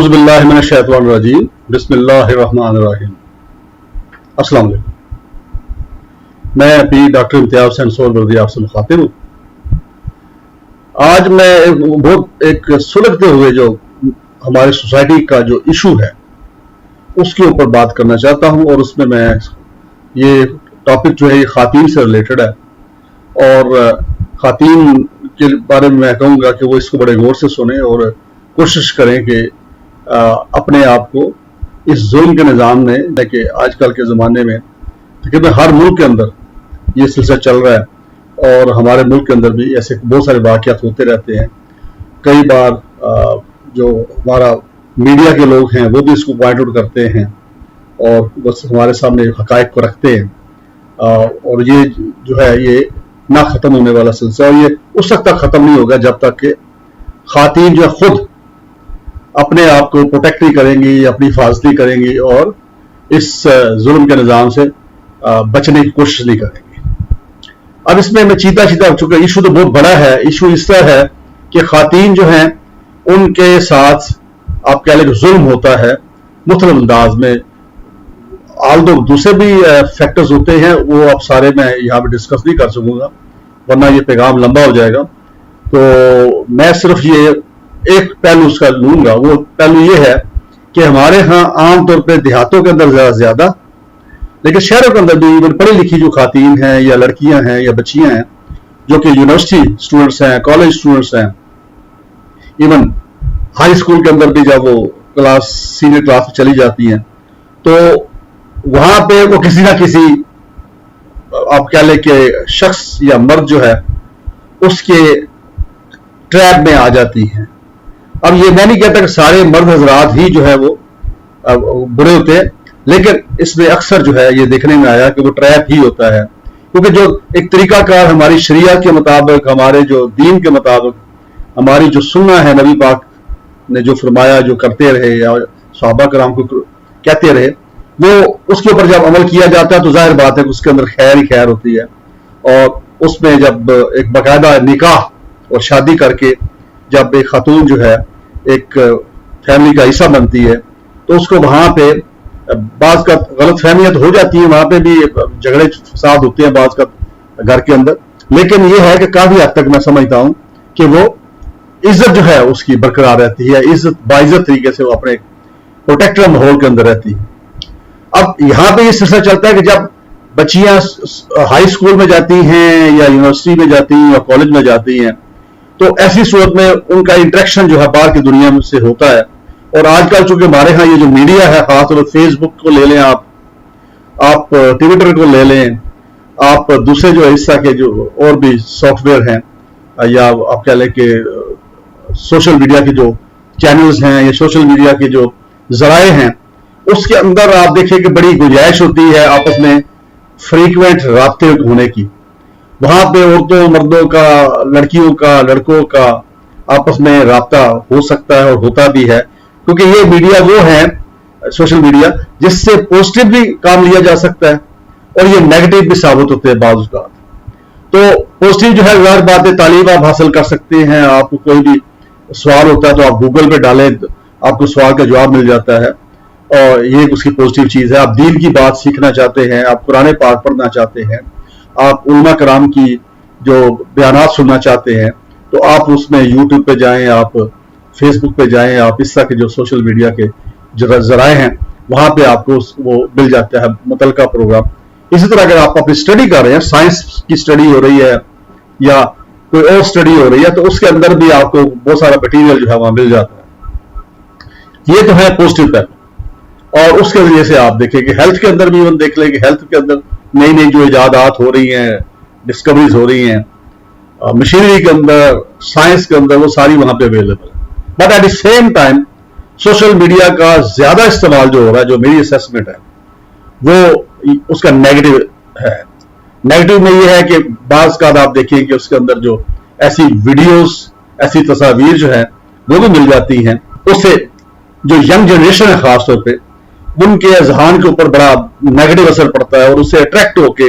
बिस्मिल्लाहिर्रहमानिर्रहीम बिस्मिल्लाहिर्रहमानिर्रहीम। अस्सलाम वालेकुम। मैं पी डॉक्टर इम्तियाज हुसैन सोहरवर्दी आपसे मुखातिब हूँ। आज मैं एक सुलगते हुए जो हमारी सोसाइटी का जो इशू है उसके ऊपर बात करना चाहता हूँ, और उसमें मैं ये टॉपिक जो है ये खातीन से रिलेटेड है, और खातीन के बारे में मैं कहूँगा कि वो इसको बड़े गौर से सुने और कोशिश करें कि अपने आप को इस जुल्म के निज़ाम में, कि आजकल के ज़माने में तकरीबन हर मुल्क के अंदर ये सिलसिला चल रहा है, और हमारे मुल्क के अंदर भी ऐसे बहुत सारे वाक़यात होते रहते हैं। कई बार जो हमारा मीडिया के लोग हैं वो भी इसको पॉइंट आउट करते हैं और बस हमारे सामने हक़ाइक़ को रखते हैं, और ये जो है ये ना ख़त्म होने वाला सिलसिला, और ये उस वक्त तक ख़त्म नहीं होगा जब तक कि ख़ातीन जो है खुद अपने आप को प्रोटेक्ट नहीं करेंगी, अपनी हिफाजती करेंगी और इस जुल्म के निज़ाम से बचने की कोशिश नहीं करेंगी। अब इसमें मैं चीता चूंकि इशू तो बहुत बड़ा है, इशू इस तरह है कि खातीन जो हैं उनके साथ आप कह लें जुल्म होता है मुख्तलिफ अंदाज में। आल दो दूसरे भी फैक्टर्स होते हैं, वो अब सारे मैं यहाँ पे डिस्कस नहीं कर सकूंगा वरना ये पैगाम लंबा हो जाएगा। तो मैं सिर्फ ये एक पहलू उसका लूंगा। वो पहलू ये है कि हमारे यहाँ आमतौर पर देहातों के अंदर ज्यादा, लेकिन शहरों के अंदर भी इवन पढ़ी लिखी जो खातीन हैं या लड़कियां हैं या बच्चियां हैं जो कि यूनिवर्सिटी स्टूडेंट्स हैं, कॉलेज स्टूडेंट्स हैं, इवन हाई स्कूल के अंदर भी जब वो सीनियर क्लास में चली जाती हैं तो वहां पे वो किसी ना किसी आप कह लें कि शख्स या मर्द जो है उसके ट्रैप में आ जाती हैं। अब ये मैं नहीं कहता कि सारे मर्द हजरात ही जो है वो बुरे होते हैं, लेकिन इसमें अक्सर जो है ये देखने में आया कि वो ट्रैप ही होता है, क्योंकि जो एक तरीकाकार हमारी शरीया के मुताबिक, हमारे जो दीन के मुताबिक, हमारी जो सुन्ना है, नबी पाक ने जो फरमाया जो करते रहे या सहाबा कराम को कहते रहे, वो उसके ऊपर जब अमल किया जाता है तो जाहिर बात है कि उसके अंदर खैर ही खैर होती है। और उसमें जब एक बाकायदा निकाह और शादी करके जब एक खातून जो है एक फैमिली का हिस्सा बनती है तो उसको वहां पे बाज़ का गलत फहमियत हो जाती है, वहां पे भी झगड़े फसाद होते हैं बाज़ का घर के अंदर, लेकिन ये है कि काफी हद तक मैं समझता हूं कि वो इज्जत जो है उसकी बरकरार रहती है, इज्जत बाइज्जत तरीके से वो अपने प्रोटेक्टर माहौल के अंदर रहती है। अब यहाँ पे ये सिलसिला चलता है कि जब बच्चियां हाई स्कूल में जाती हैं या यूनिवर्सिटी में जाती हैं या कॉलेज में जाती हैं तो ऐसी सूरत में उनका इंटरेक्शन जो है बाहर की दुनिया से होता है। और आजकल चूंकि हमारे यहाँ ये जो मीडिया है, खासतौर पर फेसबुक को ले लें, आप ट्विटर को ले लें, आप दूसरे जो हिस्सा के जो और भी सॉफ्टवेयर हैं, या आप कह लें कि सोशल मीडिया के जो चैनल्स हैं या सोशल मीडिया के जो जराए हैं, उसके अंदर आप देखिए कि बड़ी गुंजाइश होती है आपस में फ्रीक्वेंट राब्ते होने की। वहां पे औरतों मर्दों का, लड़कियों का, लड़कों का आपस में राब्ता हो सकता है और होता भी है, क्योंकि ये मीडिया वो है सोशल मीडिया जिससे पॉजिटिव भी काम लिया जा सकता है और ये नेगेटिव भी साबित होते हैं बाज़ औक़ात। तो पॉजिटिव जो है ज़ाहिर बात है तालीम आप हासिल कर सकते हैं, आपको कोई भी सवाल होता है तो आप गूगल पे डालें, आपको सवाल का जवाब मिल जाता है, और ये उसकी पॉजिटिव चीज़ है। आप दीन की बात सीखना चाहते हैं, आप कुरान पाक पढ़ना चाहते हैं, आप उलमा कराम की जो बयानात सुनना चाहते हैं तो आप उसमें यूट्यूब पे जाएं, आप फेसबुक पे जाएं, आप इस तरह के जो सोशल मीडिया के जो जराए हैं वहां पे आपको वो मिल जाता है मुतलका प्रोग्राम। इसी तरह अगर आप अपनी स्टडी कर रहे हैं, साइंस की स्टडी हो रही है या कोई और स्टडी हो रही है, तो उसके अंदर भी आपको बहुत सारा मटीरियल जो है वहां मिल जाता है। ये तो है पॉजिटिव पहलू। और उसके वजह से आप देखें कि हेल्थ के अंदर भी हम देख लें कि हेल्थ के अंदर नई नई जो इजादात हो रही हैं, डिस्कवरीज हो रही हैं, मशीनरी के अंदर, साइंस के अंदर, वो सारी वहां पे अवेलेबल है। But at the same time social media का ज्यादा इस्तेमाल जो हो रहा है, जो मेरी असेसमेंट है, वो उसका नेगेटिव है। नेगेटिव में ये है कि बाज़ का आप देखिए कि उसके अंदर जो ऐसी वीडियोस, ऐसी तस्वीर जो है वो भी मिल जाती हैं, उससे जो यंग जनरेशन है खासतौर पे उनके अजहान के ऊपर बड़ा नेगेटिव असर पड़ता है और उससे अट्रैक्ट होके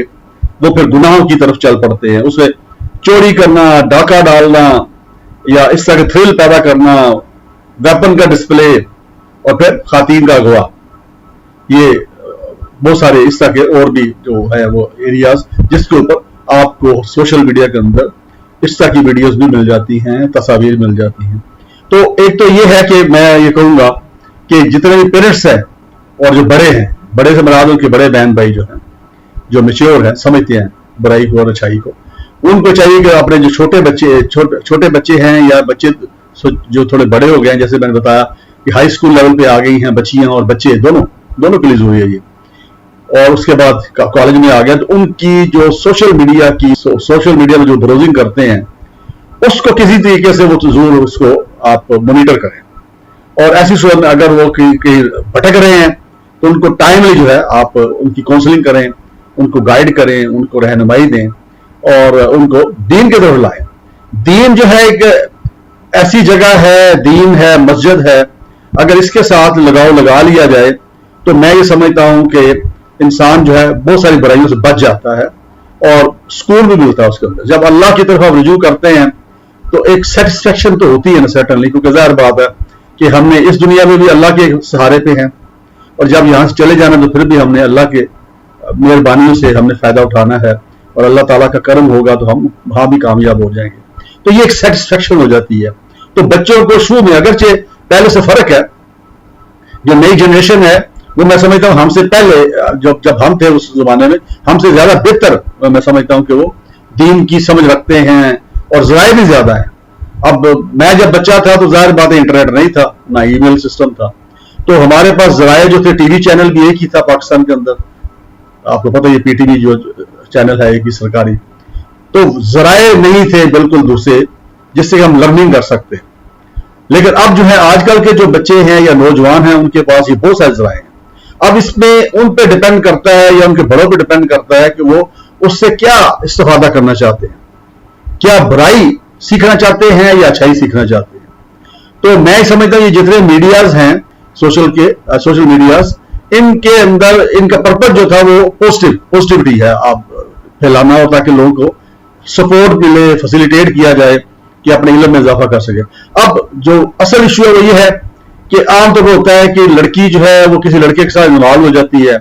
वो फिर गुनाहों की तरफ चल पड़ते हैं। उसमें चोरी करना, डाका डालना या इस तरह के थ्रिल पैदा करना, वेपन का डिस्प्ले, और फिर खातीन का अगवा, ये बहुत सारे इस तरह के और भी जो है वो एरियाज जिसके ऊपर आपको सोशल मीडिया के अंदर इस तरह की वीडियोस भी मिल जाती हैं, तस्वीर मिल जाती हैं। तो एक तो ये है कि मैं ये कहूंगा कि जितने भी पेरेंट्स हैं और जो बड़े हैं, बड़े से मराद उनके बड़े बहन भाई जो हैं, जो मैच्योर हैं, समझते हैं बुराई को और अच्छाई को, उनको चाहिए कि अपने जो छोटे बच्चे हैं या बच्चे जो थोड़े बड़े हो गए हैं, जैसे मैंने बताया कि हाई स्कूल लेवल पे आ गई हैं बच्चियां और बच्चे, दोनों के लिए जरूरी है ये, और उसके बाद कॉलेज में आ गया, तो उनकी जो सोशल मीडिया में जो ब्राउजिंग करते हैं उसको किसी तरीके से वो जरूर उसको आप मॉनिटर करें। और ऐसी सूरत में अगर वो कहीं भटक रहे हैं तो उनको टाइमली जो है आप उनकी काउंसलिंग करें, उनको गाइड करें, उनको रहनुमाई दें और उनको दीन की तरफ लाएं। दीन जो है एक ऐसी जगह है, दीन है, मस्जिद है, अगर इसके साथ लगाव लगा लिया जाए तो मैं ये समझता हूं कि इंसान जो है बहुत सारी बुराइयों से बच जाता है और सुकून भी मिलता है उसके अंदर। जब अल्लाह की तरफ आप रुजू करते हैं तो एक सेटिस्फेक्शन तो होती है ना, सर्टनली, क्योंकि जाहिर बात है कि हमने इस दुनिया में भी अल्लाह के सहारे पे हैं और जब यहां से चले जाना तो फिर भी हमने अल्लाह के मेहरबानियों से हमने फायदा उठाना है और अल्लाह ताला का करम होगा तो हम वहां भी कामयाब हो जाएंगे। तो ये एक सेटिस्फेक्शन हो जाती है। तो बच्चों को शुरू में अगरचे पहले से फर्क है, जो नई जनरेशन है वो मैं समझता हूं हमसे पहले जब हम थे उस जमाने में हमसे ज्यादा बेहतर मैं समझता हूं कि वो दीन की समझ रखते हैं और ज़राए भी ज्यादा है। अब मैं जब बच्चा था तो जाहिर बात है इंटरनेट नहीं था, ना ईमेल सिस्टम था, तो हमारे पास ज़राए जो थे, टीवी चैनल भी एक ही था पाकिस्तान के अंदर, आपको पता है पीटीवी जो चैनल है एक ही सरकारी, तो ज़राए नहीं थे बिल्कुल दूसरे जिससे हम लर्निंग कर सकते। लेकिन अब जो है आजकल के जो बच्चे हैं या नौजवान हैं उनके पास ये बहुत सारे ज़राए हैं। अब इसमें उन पे डिपेंड करता है या उनके बड़ों पे डिपेंड करता है कि वो उससे क्या इस्तेफादा करना चाहते हैं, क्या बुराई सीखना चाहते हैं या अच्छाई सीखना चाहते हैं। तो मैं समझता हूं ये जितने मीडियाज हैं सोशल मीडियाज, इनके अंदर इनका पर्पज जो था वो पॉजिटिविटी है, आप फैलाना और ताकि लोगों को सपोर्ट मिले, फैसिलिटेट किया जाए कि अपने इल्म में इजाफा कर सके। अब जो असल इशू है वो ये है कि आमतौर पर होता है कि लड़की जो है वो किसी लड़के के साथ इन्वॉल्व हो जाती है,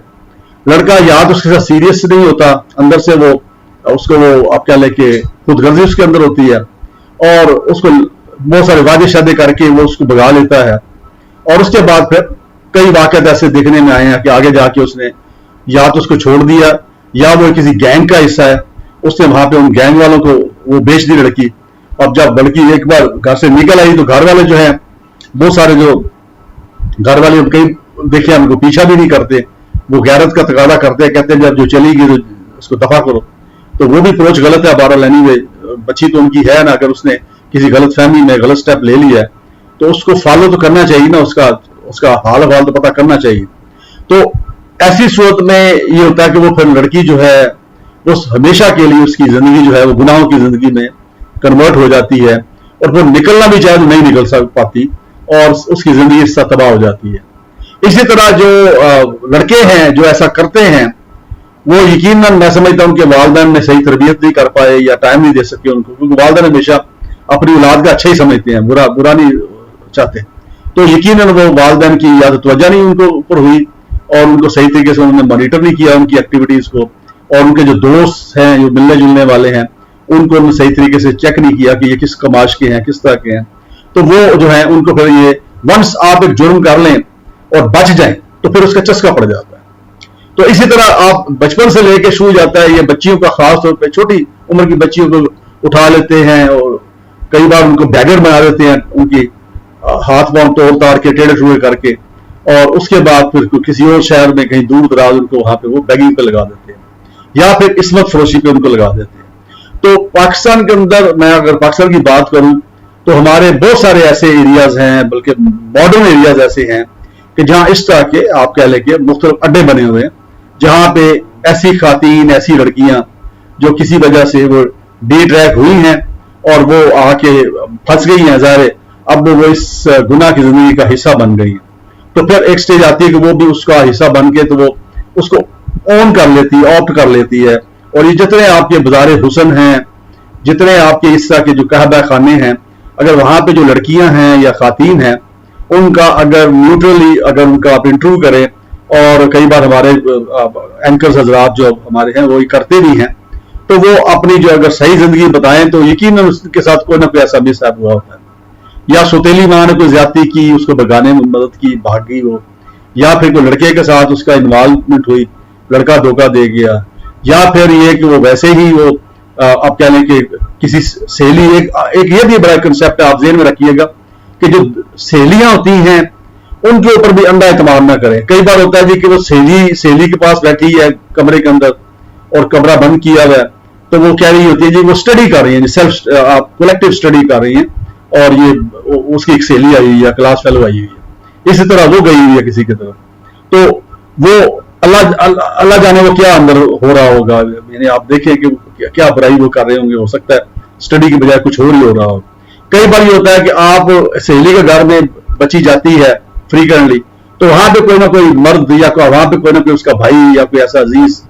लड़का या तो उसके साथ सीरियस नहीं होता, अंदर से वो उसको वो आप क्या लेके खुदगर्जी उसके अंदर होती है और उसको बहुत सारे वादे शादे करके वो उसको भगा लेता है और उसके बाद फिर कई वाक़यात ऐसे देखने में आए हैं कि आगे जाके उसने या तो उसको छोड़ दिया या वो किसी गैंग का हिस्सा है, उसने वहां पे उन गैंग वालों को वो बेच दी लड़की। अब जब लड़की एक बार घर से निकल आई तो घर वाले जो है बहुत सारे जो घर वाले कई देखे उनको पीछा भी नहीं करते, वो गैरत का तकादा करते हैं, कहते हैं जब जो चली गई तो उसको दफा करो। तो वो भी अप्रोच गलत है। बहरहाल एनीवे बच्ची तो उनकी है ना, अगर उसने किसी गलत फहमी में गलत स्टेप ले लिया है तो उसको फॉलो तो करना चाहिए ना, उसका हाल हवाल तो पता करना चाहिए। तो ऐसी सूरत में ये होता है कि वो फिर लड़की जो है वो हमेशा के लिए उसकी जिंदगी जो है वो गुनाहों की जिंदगी में कन्वर्ट हो जाती है और वो निकलना भी चाहे तो नहीं निकल पाती और उसकी जिंदगी इससे तबाह हो जाती है। इसी तरह जो लड़के हैं जो ऐसा करते हैं वो यकीनन मैं समझता हूं कि वालिदैन ने सही तरबियत नहीं कर पाए या टाइम नहीं दे सके उनको, क्योंकि वालिदैन हमेशा अपनी औलाद का अच्छा ही समझते हैं, बुरा नहीं चाहते। तो यकीनन वो वालिदैन की या तो तवज्जो नहीं उनको ऊपर हुई और उनको सही तरीके से उन्होंने मॉनिटर नहीं किया उनकी एक्टिविटीज को, और उनके जो दोस्त हैं जो मिलने जुलने वाले हैं उनको उन्होंने सही तरीके से चेक नहीं किया कि ये किस कमाश के हैं, किस तरह के हैं। तो वो जो है उनको फिर ये वंस आप एक जुर्म कर लें और बच जाएं तो फिर उसका चस्का पड़ जाता है। तो इसी तरह आप बचपन से लेके शुरू जाता है, ये बच्चियों का खास तौर पे छोटी उम्र की बच्चियों को उठा लेते हैं और कई बार उनको बैगर बना देते हैं, उनकी हाथ पांव तोड़ ताड़ के टेढ़े टूढ़े करके, और उसके बाद फिर किसी और शहर में कहीं दूर दराज उनको वहां पे वो बैगिंग पे लगा देते हैं या फिर किस्मत फरोशी पे उनको लगा देते हैं। तो पाकिस्तान के अंदर मैं अगर पाकिस्तान की बात करूं तो हमारे बहुत सारे ऐसे एरियाज हैं, बल्कि मॉडर्न एरियाज ऐसे हैं कि जहां इस तरह के आप कह लें कि मुख्तलिफ अड्डे बने हुए हैं, जहां पे ऐसी खातीन, ऐसी लड़कियां जो किसी वजह से वो डी ट्रैक हुई हैं और वो आके फंस गई हैं, ज़ाहिर अब वो इस गुनाह की जिंदगी का हिस्सा बन गई हैं। तो फिर एक स्टेज आती है कि वो भी उसका हिस्सा बन के तो वो उसको ऑन कर लेती है, ऑप्ट कर लेती है। और ये जितने आपके बाज़ार हुसन हैं, जितने आपके इस तरह के जो कहबा खाने हैं, अगर वहां पे जो लड़कियां हैं या खातीन हैं ان کا اگر نیوٹرلی اگر ان کا آپ انٹرویو کریں، اور کئی بار ہمارے اینکرز حضرات جو ہمارے ہیں وہ کرتے بھی ہیں، تو وہ اپنی جو اگر صحیح زندگی بتائیں تو یقیناً اس کے ساتھ کوئی نہ کوئی ایسا مس ہیپ ہوا ہوتا ہے، یا سوتیلی ماں نے کوئی زیادتی کی، اس کو بھگانے میں مدد کی، بھاگ گئی وہ، یا پھر کوئی لڑکے کے ساتھ اس کا انوالومنٹ ہوئی، لڑکا دھوکہ دے گیا، یا پھر یہ کہ وہ ویسے ہی وہ آپ کہہ لیں کہ کسی سہیلی، ایک یہ بھی بڑا کنسیپٹ ہے، آپ ذہن میں رکھیے گا کہ جو سہیلیاں ہوتی ہیں ان کے اوپر بھی اندھا اعتماد نہ کریں۔ کئی بار ہوتا ہے جی کہ وہ سہیلی کے پاس بیٹھی ہے کمرے کے اندر اور کمرہ بند کیا ہوا ہے، تو وہ کہہ رہی ہوتی ہے جی وہ اسٹڈی کر رہی ہیں، سیلف کولیکٹیو اسٹڈی کر رہی ہیں، اور یہ اس کی ایک سہیلی آئی ہوئی ہے، کلاس فیلو آئی ہوئی ہے، اسی طرح وہ گئی ہوئی ہے کسی کی طرف، تو وہ اللہ جانے وہ کیا اندر ہو رہا ہوگا، یعنی آپ دیکھیں کہ کیا برائی وہ کر رہے ہوں گے، ہو سکتا ہے اسٹڈی کی بجائے کچھ اور ہی ہو رہا ہو۔ کئی بار یہ ہوتا ہے کہ آپ سہیلی کے گھر میں بچی جاتی ہے فریکوینٹلی، تو وہاں پہ کوئی نہ کوئی مرد یا وہاں پہ کوئی نہ کوئی اس کا بھائی یا کوئی ایسا عزیز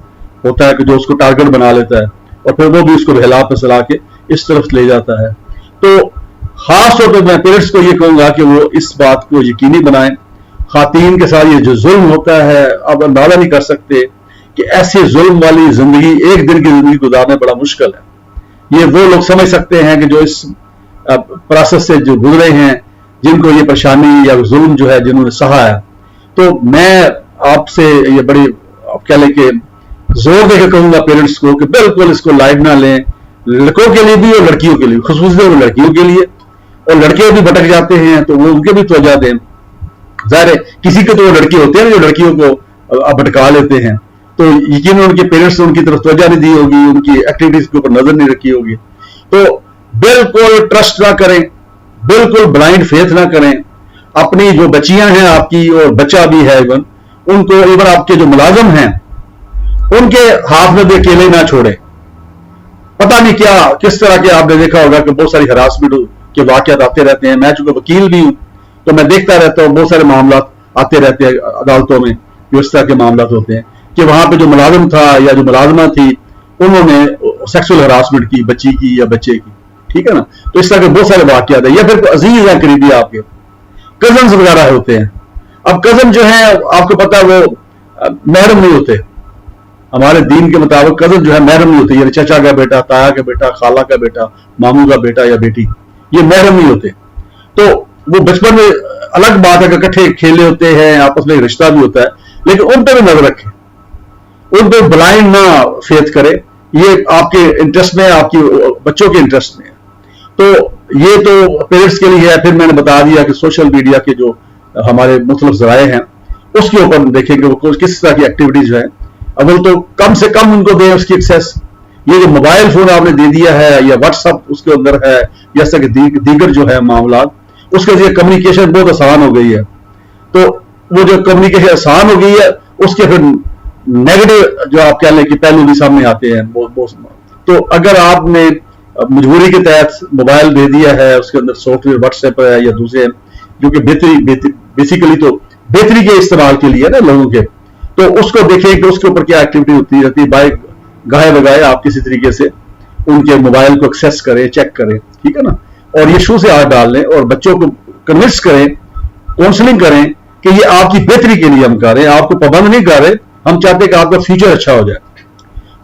ہوتا ہے کہ جو اس کو ٹارگٹ بنا لیتا ہے، اور پھر وہ بھی اس کو بہلا پھسلا کے اس طرف لے جاتا ہے۔ تو خاص طور پہ میں پیرنٹس کو یہ کہوں گا کہ وہ اس بات کو یقینی بنائیں، خواتین کے ساتھ یہ جو ظلم ہوتا ہے آپ اندازہ نہیں کر سکتے کہ ایسے ظلم والی زندگی، ایک دن کی زندگی گزارنا بڑا مشکل ہے۔ یہ وہ لوگ سمجھ سکتے ہیں کہ جو اس پروسیس سے جو گزرے ہیں، جن کو یہ پریشانی یا ظلم جو ہے جنہوں نے سہا ہے۔ تو میں آپ سے یہ بڑی آپ کہہ لیں کہ زور دے کے کہوں گا پیرنٹس کو کہ بالکل اس کو لائٹ نہ لیں، لڑکوں کے لیے بھی اور لڑکیوں کے لیے، خصوصاً طور پر لڑکیوں کے لیے، اور لڑکے بھی بھٹک جاتے ہیں تو وہ ان کے بھی توجہ دیں۔ ظاہر ہے کسی کے تو وہ لڑکے ہوتے ہیں جو لڑکیوں کو بھٹکا لیتے ہیں، تو یقیناً ان کے پیرنٹس نے ان کی طرف توجہ نہیں دی ہوگی، ان کی ایکٹیویٹیز کے اوپر نظر نہیں رکھی ہوگی۔ تو بالکل ٹرسٹ نہ کریں، بالکل بلائنڈ فیتھ نہ کریں، اپنی جو بچیاں ہیں آپ کی، اور بچہ بھی ہے ایون، ان کو ایون آپ کے جو ملازم ہیں ان کے ہاتھ میں بھی اکیلے نہ چھوڑیں۔ پتہ نہیں کیا کس طرح کے آپ نے دیکھا ہوگا کہ بہت ساری ہراسمنٹ کے واقعات آتے رہتے ہیں۔ میں چونکہ وکیل بھی ہوں تو میں دیکھتا رہتا ہوں، بہت سارے معاملات آتے رہتے ہیں عدالتوں میں، جو اس طرح کے معاملات ہوتے ہیں کہ وہاں پہ جو ملازم تھا یا جو ملازمہ تھی انہوں نے سیکسول ہراسمنٹ کی بچی کی یا بچے کی، ٹھیک ہے نا۔ تو اس طرح کے بہت سارے واقعات ہیں، یا پھر عزیز ہیں قریبی آپ کے کزنز وغیرہ ہوتے ہیں۔ اب کزن جو ہیں آپ کو پتا وہ محرم نہیں ہوتے، ہمارے دین کے مطابق کزن جو ہے محرم نہیں ہوتے، یعنی چچا کا بیٹا، تایا کا بیٹا، خالہ کا بیٹا، ماموں کا بیٹا یا بیٹی، یہ محرم نہیں ہوتے۔ تو وہ بچپن میں الگ بات ہے کہ اکٹھے کھیلے ہوتے ہیں، آپس میں ایک رشتہ بھی ہوتا ہے، لیکن ان پہ بھی نظر رکھیں، ان پہ بلائنڈ نہ فیتھ کرے، یہ آپ کے انٹرسٹ میں، آپ کی بچوں کے انٹرسٹ میں ہے۔ تو یہ تو پیرنٹس کے لیے ہے۔ پھر میں نے بتا دیا کہ سوشل میڈیا کے جو ہمارے مختلف ذرائع ہیں اس کے اوپر دیکھیں کہ وہ کس طرح کی ایکٹیویٹیز جو ہیں، اول تو کم سے کم ان کو دیں اس کی ایکسیس۔ یہ جو موبائل فون آپ نے دے دیا ہے یا واٹس ایپ اس کے اندر ہے، جیسا کہ دیگر جو ہے معاملات، اس کے ذریعے کمیونیکیشن بہت آسان ہو گئی ہے۔ تو وہ جو کمیونیکیشن آسان ہو گئی ہے اس کے پھر نیگیٹو جو آپ کہہ لیں کہ پہلو بھی سامنے آتے ہیں بہت۔ تو اگر آپ نے مجبوری کے تحت موبائل دے دیا ہے، اس کے اندر سافٹ ویئر واٹس ایپ ہے یا دوسرے جو کہ بیسیکلی تو بہتری کے استعمال کے لیے نا لوگوں کے، تو اس کو دیکھیں کہ اس کے اوپر کیا ایکٹیویٹی ہوتی رہتی ہے، گاہے بگائے آپ کسی طریقے سے ان کے موبائل کو ایکسیس کریں، چیک کریں، ٹھیک ہے نا، اور یہ شو سے ہاتھ ڈال لیں اور بچوں کو کنونس کریں، کاؤنسلنگ کریں کہ یہ آپ کی بہتری کے لیے ہم کر رہے ہیں، آپ کو پابند نہیں کر رہے، ہم چاہتے ہیں کہ آپ کا فیوچر اچھا ہو جائے۔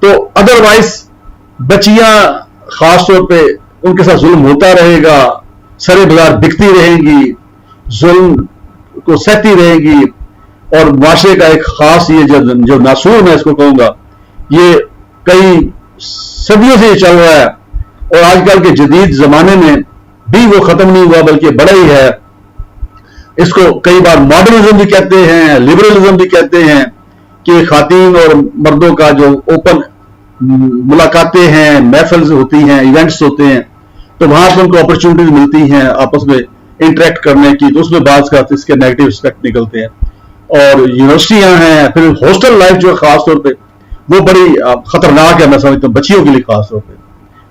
تو ادروائز بچیاں خاص طور پہ ان کے ساتھ ظلم ہوتا رہے گا، سرے بازار بکتی رہیں گی، ظلم کو سہتی رہیں گی، اور معاشرے کا ایک خاص یہ جو ناسور میں اس کو کہوں گا، یہ کئی صدیوں سے یہ چل رہا ہے، اور آج کل کے جدید زمانے میں بھی وہ ختم نہیں ہوا بلکہ بڑا ہی ہے۔ اس کو کئی بار ماڈرنزم بھی کہتے ہیں، لبرلزم بھی کہتے ہیں، کہ خواتین اور مردوں کا جو اوپن ملاقاتیں ہیں، محفل ہوتی ہیں، ایونٹس ہوتے ہیں، تو وہاں پر ان کو اپرچونٹیز ملتی ہیں آپس میں انٹریکٹ کرنے کی، تو اس میں بعض کا اس کے نیگیٹو اسپیکٹ نکلتے ہیں۔ اور یونیورسٹیاں ہیں، پھر ہاسٹل لائف جو ہے خاص طور پہ وہ بڑی خطرناک ہے، میں سمجھتا ہوں بچیوں کے لیے، خاص طور پہ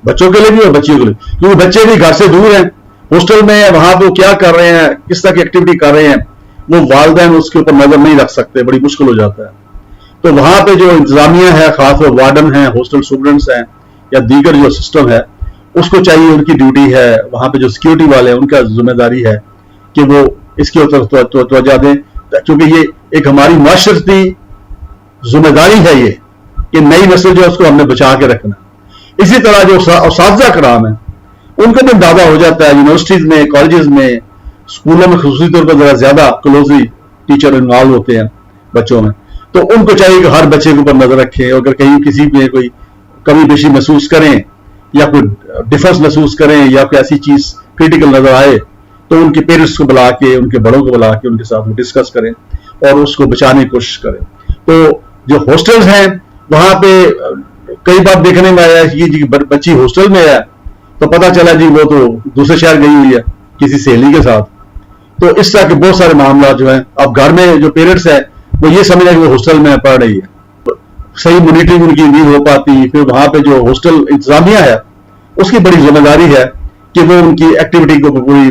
بچوں کے لیے بھی اور بچیوں کے لیے، کیونکہ بچے بھی گھر سے دور ہیں، ہاسٹل میں وہاں وہ کیا کر رہے ہیں، کس طرح کی ایکٹیویٹی کر رہے ہیں، وہ والدین اس کے اوپر نظر نہیں رکھ سکتے، بڑی مشکل ہو جاتا ہے۔ تو وہاں پہ جو انتظامیہ ہے، خاص طور وارڈن ہیں، ہاسٹل اسٹوڈنٹس ہیں، یا دیگر جو سسٹم ہے، اس کو چاہیے، ان کی ڈیوٹی ہے، وہاں پہ جو سیکیورٹی والے ہیں ان کا ذمہ داری ہے کہ وہ اس की तवज्जो दें, क्योंकि ये एक हमारी माशरती जिम्मेदारी है ये कि नई नस्ल जो है उसको हमने बचा के रखना। इसी तरह जो उस्ताज़ा कराम है उनको भी अंदाजा हो जाता है, यूनिवर्सिटीज में, कॉलेजेस में, स्कूलों में खुसूसी तौर पर जरा ज्यादा क्लोजली टीचर इन्वॉल्व होते हैं बच्चों में, तो उनको चाहिए कि हर बच्चे के ऊपर नजर रखें। अगर कहीं किसी में कोई कमी पेशी महसूस करें या कोई डिफरेंस महसूस करें या कोई ऐसी चीज क्रिटिकल नजर आए तो उनके पेरेंट्स को बुला के, उनके बड़ों को बुला के उनके साथ डिस्कस करें और उसको बचाने की कोशिश करें। तो जो हॉस्टल्स हैं वहां पे कई बार देखने में आया कि बच्ची हॉस्टल में है तो पता चला जी वो तो दूसरे शहर गई हुई है किसी सहेली के साथ। तो इस तरह के बहुत सारे मामला जो है, अब घर में जो पेरेंट्स है वो ये समझ कि वो हॉस्टल में पढ़ रही है, सही मॉनिटरिंग उनकी नहीं हो पाती। फिर वहां पे जो हॉस्टल इंतजामिया है उसकी बड़ी जिम्मेदारी है कि वो उनकी एक्टिविटी को पूरी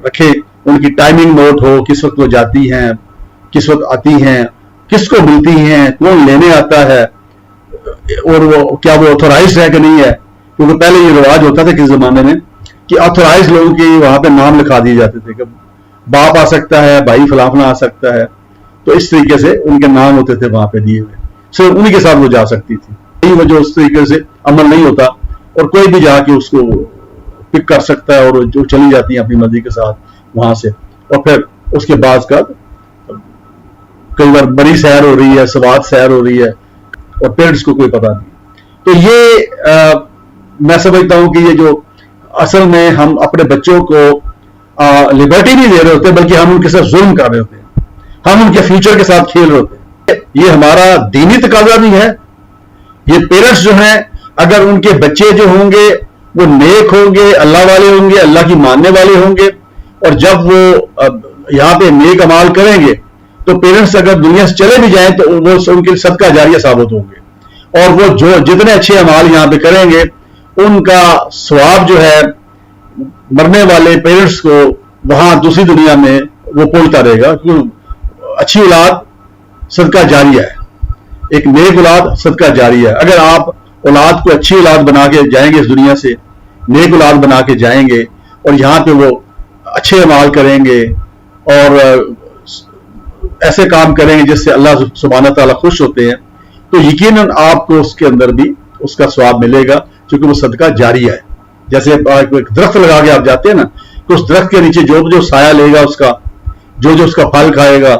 रखे, उनकी टाइमिंग नोट हो, किस वक्त वो जाती हैं, किस वक्त आती हैं, किसको मिलती हैं, कौन लेने आता है और वो क्या वो ऑथोराइज है कि नहीं है। क्योंकि पहले ये रिवाज होता था किस जमाने में कि ऑथोराइज लोगों के वहां पे नाम लिखा दिए जाते थे कि बाप आ सकता है, भाई फलाफला आ सकता है, तो इस तरीके से उनके नाम होते थे वहां पे दिए हुए, सिर्फ उन्हीं के साथ वो जा सकती थी। यही वजह उस तरीके से अमल नहीं होता और कोई भी जाके उसको पिक कर सकता है और जो चली जाती है अपनी मर्जी के साथ वहां से, और फिर उसके बाद का कई बार बड़ी सैर हो रही है, सवाद सैर हो रही है और पेरेंट्स को कोई पता नहीं। तो ये मैं समझता हूं कि ये जो असल में हम अपने बच्चों को लिबर्टी नहीं दे रहे होते बल्कि हम उनके साथ जुल्म कर रहे होते हैं, हम उनके फ्यूचर के साथ खेल रहे होते हैं। ये हमारा दीनी तकाजा भी है। ये पेरेंट्स जो हैं अगर उनके बच्चे जो होंगे वो नेक होंगे, अल्लाह वाले होंगे, अल्लाह की मानने वाले होंगे, और जब वो यहाँ पे नेक अमाल करेंगे तो पेरेंट्स अगर दुनिया से चले भी जाएं तो वो उनके सदका जारिया साबित होंगे, और वो जो जितने अच्छे अमाल यहाँ पे करेंगे उनका सवाब जो है मरने वाले पेरेंट्स को वहां दूसरी दुनिया में वो पहुंचता रहेगा। क्योंकि अच्छी औलाद सदका जारिया है, एक नेक औलाद सदका जारिया है। अगर आप औलाद को अच्छी औलाद बना के जाएंगे इस दुनिया से, नेक औलाद बना के जाएंगे और यहाँ पे वो अच्छे अमाल करेंगे और ऐसे काम करेंगे जिससे अल्लाह सुब्हानहू ताला खुश होते हैं, तो यकीनन आपको उसके अंदर भी उसका स्वाब मिलेगा क्योंकि वो सदका जारिया है। जैसे एक दरख्त लगा के आप जाते हैं ना, तो उस दरख्त के नीचे जो जो साया लेगा उसका, जो जो उसका फल खाएगा,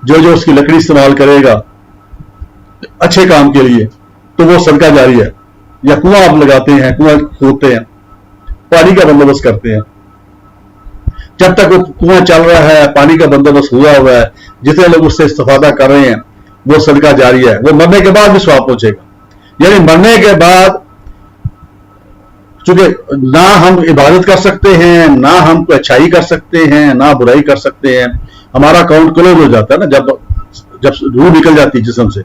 जो जो उसकी लकड़ी इस्तेमाल करेगा अच्छे काम के लिए, तो वो सदका जारी है। या कुआं आप लगाते हैं, कुआं खोदते हैं, पानी का बंदोबस्त करते हैं, जब तक वो कुआं चल रहा है, पानी का बंदोबस्त हुआ हुआ है, जितने लोग उससे इस्तेफादा कर रहे हैं वो सदका जारी है। वो मरने के बाद भी स्वाब पहुंचेगा। यानी मरने के बाद चूंकि ना हम इबादत कर सकते हैं, ना हम कोई अच्छाई कर सकते हैं, ना बुराई कर सकते हैं, हमारा अकाउंट क्लोज हो जाता है ना जब रूह निकल जाती है जिस्म से।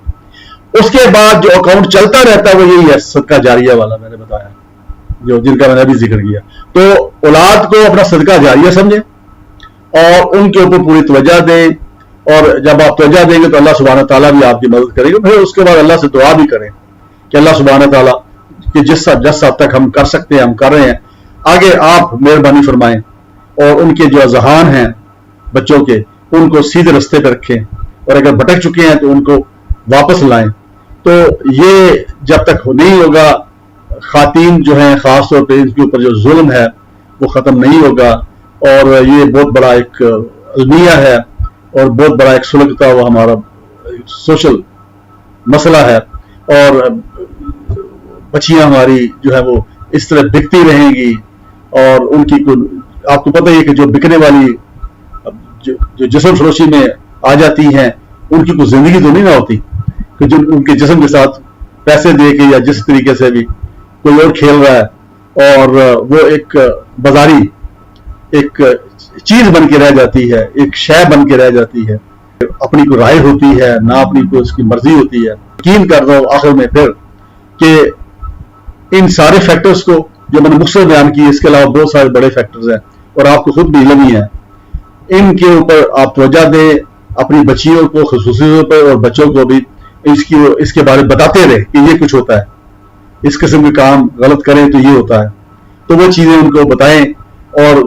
उसके बाद जो अकाउंट चलता रहता है वो यही है सदका जारिया वाला मैंने बताया, जो जिनका मैंने अभी जिक्र किया। तो औलाद को अपना सदका जारिया समझे और उनके ऊपर पूरी तवज्जो दें, और जब आप तवज्जो देंगे तो अल्लाह सुब्हानहू ताला भी आपकी मदद करेगा। फिर उसके बाद अल्लाह से दुआ भी करें कि अल्लाह सुब्हानहू ताला कि जिस हद तक हम कर सकते हैं हम कर रहे हैं, आगे आप मेहरबानी फरमाएं और उनके जो अज़हान हैं बच्चों के उनको सीधे रास्ते पर रखें, और अगर भटक चुके हैं तो उनको वापस लाएं। तो ये जब तक नहीं होगा, खातीन जो हैं खास तौर पर इनके ऊपर जो जुल्म है वो खत्म नहीं होगा, और ये बहुत बड़ा एक अलमिया है और बहुत बड़ा एक सुलगता हुआ हमारा सोशल मसला है। और बच्चियां हमारी जो है वो इस तरह बिकती रहेंगी, और उनकी आपको पता ही है कि जो बिकने वाली जो जिस्म फरोशी में आ जाती हैं उनकी कोई जिंदगी तो नहीं ना होती कि जो उनके जिस्म के साथ पैसे दे के या जिस तरीके से भी कोई और खेल रहा है, और वो एक बाजारी एक चीज बन के रह जाती है, एक शय बन के रह जाती है, अपनी कोई राय होती है ना, अपनी कोई उसकी मर्जी होती है। यकीन कर रहा हूं आखिर में फिर कि इन सारे फैक्टर्स को जो मैंने मुख्तसर बयान किए, इसके अलावा बहुत सारे बड़े फैक्टर्स हैं और आपको खुद भी इल्म ही है, इनके ऊपर आप तवज्जो दें, अपनी बच्चियों को खुसूसी तौर पर और बच्चों को भी इसके बारे में बताते रहे कि ये कुछ होता है, इस किस्म के काम गलत करें तो ये होता है, तो वो चीजें उनको बताएं। और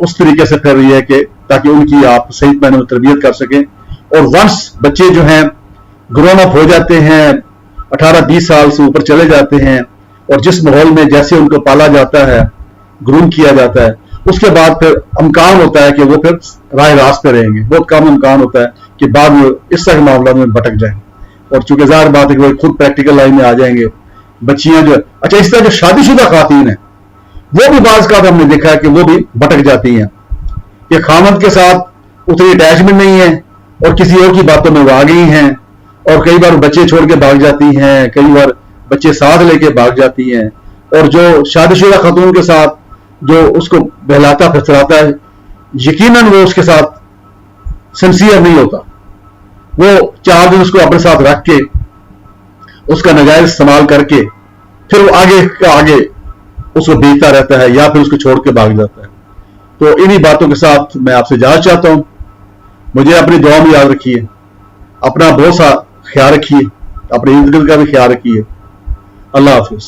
उस तरीके से फिर ये है कि ताकि उनकी आप सही मायने में तरबियत कर सकें। और वंस बच्चे जो हैं ग्रोन अप हो जाते हैं, 18-20 साल से ऊपर चले जाते हैं, और जिस माहौल में जैसे उनको पाला जाता है, ग्रूम किया जाता है, उसके बाद फिर इम्कान होता है कि वो फिर राह रास्त पे रहेंगे। बहुत कम इम्कान होता है कि बाद में इस तरह के मामलों में भटक जाएं। और चूंकि ज़ाहिर बात है कि वो खुद प्रैक्टिकल लाइन में आ जाएंगे। बच्चियां जो अच्छा, इस तरह जो शादीशुदा खातून है वो भी बाज़ का हमने देखा है कि वो भी भटक जाती हैं कि खामद के साथ उतनी अटैचमेंट नहीं है और किसी और की बातों में वो आ गई हैं, और कई बार बच्चे छोड़ के भाग जाती हैं, कई बार बच्चे साथ लेके भाग जाती हैं। और जो शादीशुदा खातून के साथ जो उसको बहलाता फसलाता है, यकीनन वो उसके साथ सिंसियर नहीं होता। वो 4 दिन उसको अपने साथ रख के उसका नाजायज इस्तेमाल करके फिर वो आगे उसको बेचता रहता है या फिर उसको छोड़ के भाग जाता है। तो इन्हीं बातों के साथ मैं आपसे इजाज़त चाहता हूं। मुझे अपनी दुआ में याद रखिए, अपना बहुत सा ख्याल रखिए, अपने इर्द गिर्द का भी ख्याल रखिए। अल्लाह हाफिज।